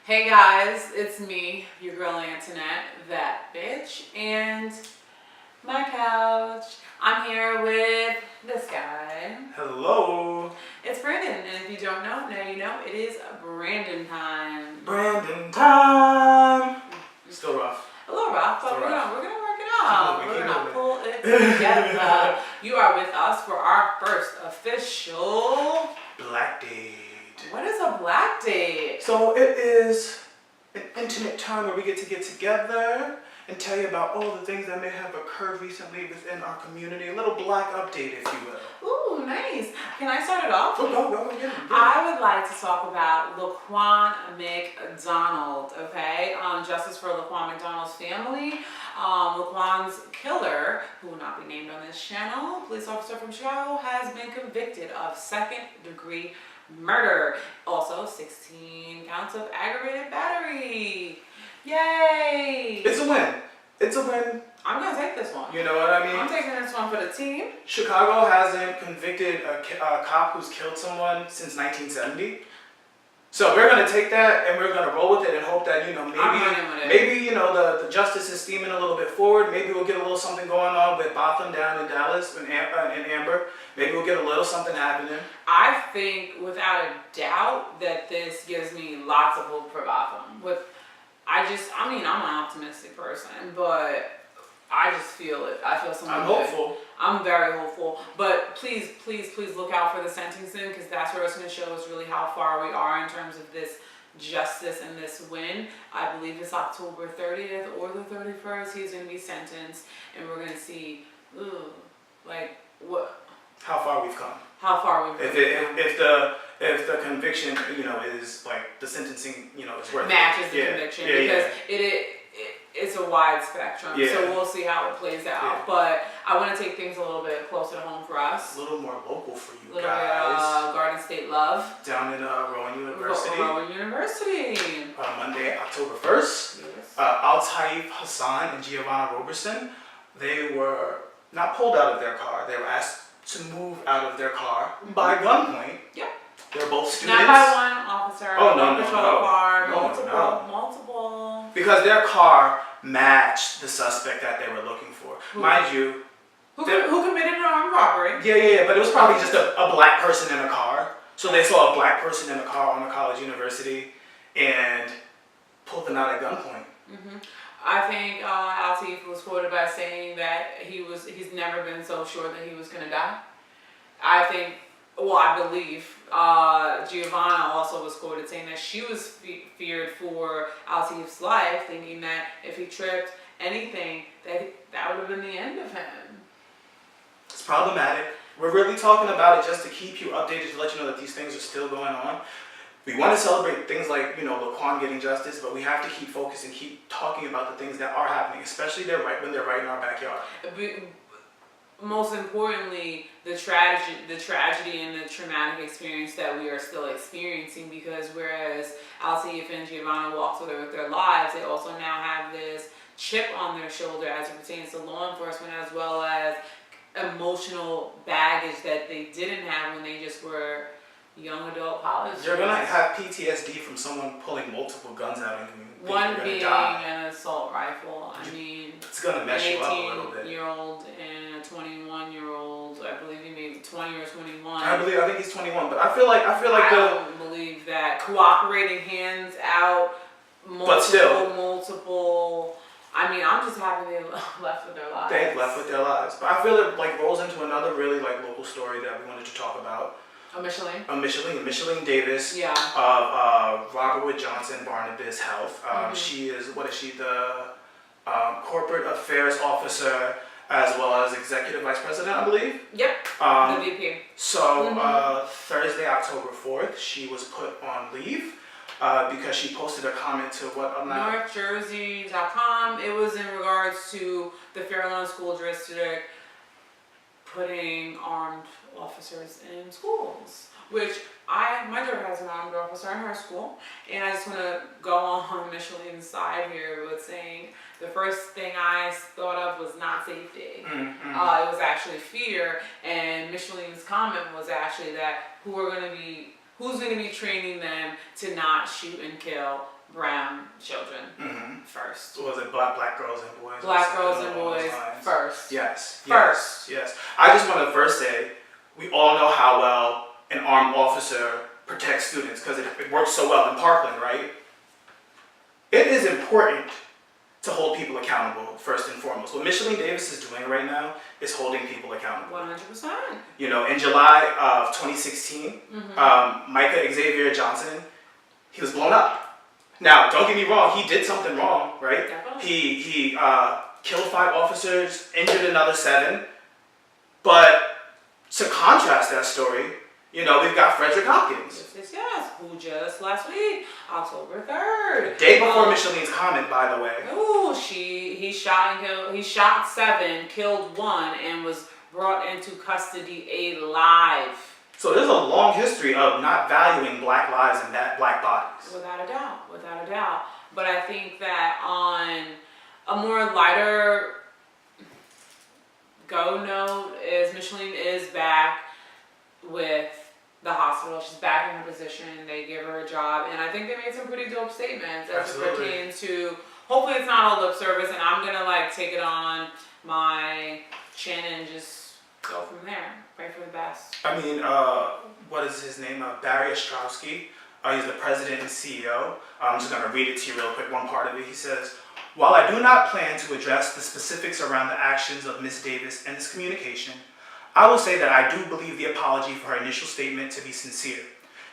Hey guys, it's me, your girl Antoinette, that bitch, and my couch. I'm here with this guy. Hello. It's Brandon, and if you don't know, now you know, it is Brandon time. Brandon time. Still rough. A little rough, but we're gonna work it out. We're gonna pull it it. together. You are with us for our first official BlackDate. What is a BlackDate? So it is an intimate time where we get together and tell you about all the things that may have occurred recently within our community. A little black update, if you will. Ooh, nice. Can I start it off? Go, get it. I would like to talk about Laquan Mcdonald, okay? Justice for Laquan McDonald's family. Laquan's killer, who will not be named on this channel, police officer from Chicago, has been convicted of second-degree murder. Also, 16 counts of aggravated battery. Yay! It's a win. It's a win. I'm going to take this one. You know what I mean? I'm taking this one for the team. Chicago hasn't convicted a cop who's killed someone since 1970. So we're going to take that and we're going to roll with it and hope that, maybe the justice is steaming a little bit forward. Maybe we'll get a little something going on with Botham down in Dallas and Amber. Maybe we'll get a little something happening. I think without a doubt that this gives me lots of hope for Botham. I'm an optimistic person, but I just feel it. I feel something. I'm hopeful. I'm very hopeful. But please look out for the sentencing, because that's where it's going to show us really how far we are in terms of this justice and this win. I believe it's October 30th or the 31st. He's going to be sentenced, and we're going to see, how far we've come. How far we've come. If the conviction, is like the sentencing, is worth matches the conviction, because it's a wide spectrum. Yeah. So we'll see how it plays out. Yeah. But I want to take things a little bit closer to home for us. A little more local for you guys. A little bit Garden State love. Down in Rowan University. Rowan University. Monday, October 1st. Yes. Al-Taif Hassan and Giovanna Roberson, they were not pulled out of their car. They were asked to move out of their car by gunpoint. Yep. They're both students. Not by one officer. Oh, no. Car, No. multiple. Because their car matched the suspect that they were looking for. Mind you. Who committed an armed robbery. Yeah. But it was probably just a black person in a car. So they saw a black person in a car on a college university and pulled them out at gunpoint. Mm-hmm. I think Al-Taif was quoted by saying that he's never been so sure that he was going to die. I believe Giovanna also was quoted saying that she was feared for Al-Taif's life, thinking that if he tripped anything, that would have been the end of him. It's problematic. We're really talking about it just to keep you updated, to let you know that these things are still going on. We want to celebrate things like, Laquan getting justice, but we have to keep focusing, keep talking about the things that are happening, especially when they're right in our backyard. Most importantly, the tragedy and the traumatic experience that we are still experiencing, because whereas Al-Taif and Giovanna walked away with their lives, they also now have this chip on their shoulder as it pertains to law enforcement, as well as emotional baggage that they didn't have when they just were young adult college students. You're going to have PTSD from someone pulling multiple guns out and one being an assault rifle. It's going to mess you up a little bit. An 18-year-old and a 21-year-old. I believe he may be 20 or 21. I think he's 21, but I feel like I don't believe that. Cooperating, hands out, multiple. I'm just happy they left with their lives. They left with their lives. But I feel it rolls into another really local story that we wanted to talk about. Michellene Davis. Yeah. Robert Wood Johnson, Barnabas Health. She is, the corporate affairs officer as well as executive vice president, I believe. Yep. The VP. So Thursday, October 4th, she was put on leave because she posted a comment to NorthJersey.com. It was in regards to the Fairlawn School District putting armed officers in schools, which my daughter has an armed officer in her school, and I just want to go on Michelene's side here with saying the first thing I thought of was not safety. It was actually fear, and Michelene's comment was actually that who are going to be who's going to be training them to not shoot and kill brown children first? Was it black girls and boys? Black girls and boys first. Yes. First. Yes. I just want to first say, we all know how well an armed officer protects students because it works so well in Parkland, right? It is important to hold people accountable, first and foremost. What Michellene Davis is doing right now is holding people accountable. 100%. You know, in July of 2016, Micah Xavier Johnson, he was blown up. Now, don't get me wrong, he did something wrong, right? Definitely. He killed 5 officers, injured another 7. But to contrast that story, you know, we've got Frederick Hopkins. Yes, who just last week, October 3rd. The day before Michelene's comment, by the way. Ooh, he shot 7, killed 1, and was brought into custody alive. So there's a long history of not valuing black lives and black bodies. Without a doubt. But I think that on a more lighter go note is Michellene is back with the hospital. She's back in her position. They give her a job, and I think they made some pretty dope statements as it pertains to. Hopefully, it's not all lip service, and I'm gonna like take it on my chin and just go from there. Pray for the best. I mean, what is his name? Barry Ostrowski. He's the president and CEO. I'm just gonna read it to you real quick. One part of it. He says, "While I do not plan to address the specifics around the actions of Ms. Davis and this communication, I will say that I do believe the apology for her initial statement to be sincere.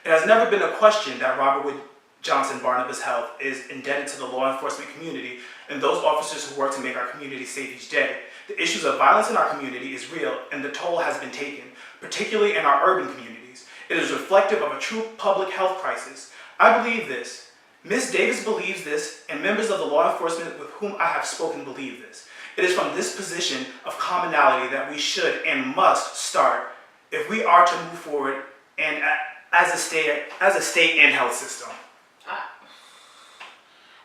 It has never been a question that Robert Wood Johnson Barnabas Health is indebted to the law enforcement community and those officers who work to make our community safe each day. The issues of violence in our community is real and the toll has been taken, particularly in our urban communities. It is reflective of a true public health crisis. I believe this. Ms. Davis believes this, and members of the law enforcement with whom I have spoken believe this. It is from this position of commonality that we should and must start if we are to move forward and as a state and health system."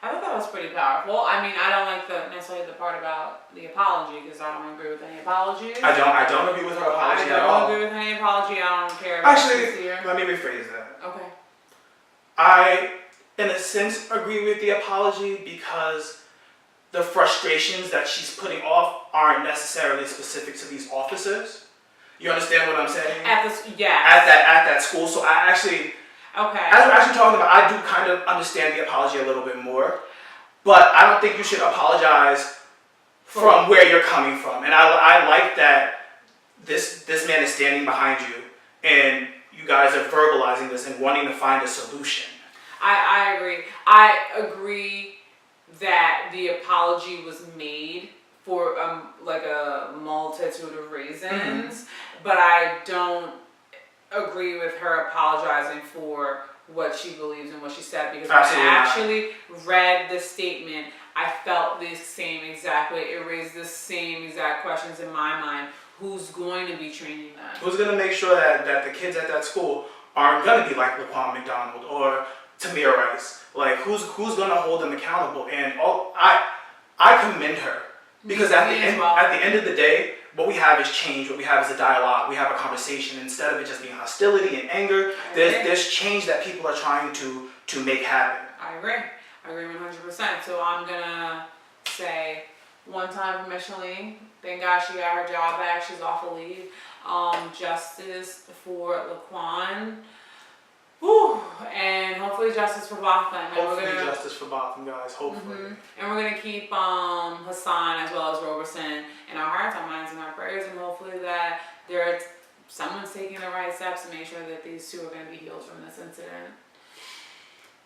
I thought that was pretty powerful. I mean, I don't like necessarily the part about the apology because I don't agree with any apologies. I don't agree with her apology at all. I don't agree with any apology. I don't care about Actually, let me rephrase that. Okay. I, in a sense, agree with the apology because the frustrations that she's putting off aren't necessarily specific to these officers. You understand what I'm saying? At that school. So I actually, as we're actually talking about, I do kind of understand the apology a little bit more, but I don't think you should apologize from where you're coming from. And I like that this man is standing behind you and you guys are verbalizing this and wanting to find a solution. I agree. I agree that the apology was made for like a multitude of reasons, but I don't agree with her apologizing for what she believes and what she said because when I actually read the statement, I felt the same exact way. It raised the same exact questions in my mind. Who's going to be training them? Who's going to make sure that the kids at that school aren't going to be like Laquan Mcdonald or Tamir Rice? Like, who's going to hold them accountable? And I commend her because at the end of the day, what we have is change. What we have is a dialogue. We have a conversation instead of it just being hostility and anger. There's change that people are trying to make happen. I agree 100%. So I'm gonna say one time for Michellene. Thank God she got her job back. She's off of leave. Justice for Laquan. Whew. And hopefully justice for Botham. Justice for Botham, guys. Hopefully. And we're going to keep Hassan as well as Roberson in our hearts, our minds, and our prayers. And hopefully that someone's taking the right steps to make sure that these two are going to be healed from this incident.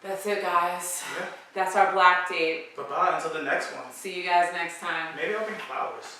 That's it, guys. Yeah. That's our Black Date. Bye-bye until the next one. See you guys next time. Maybe I'll bring flowers.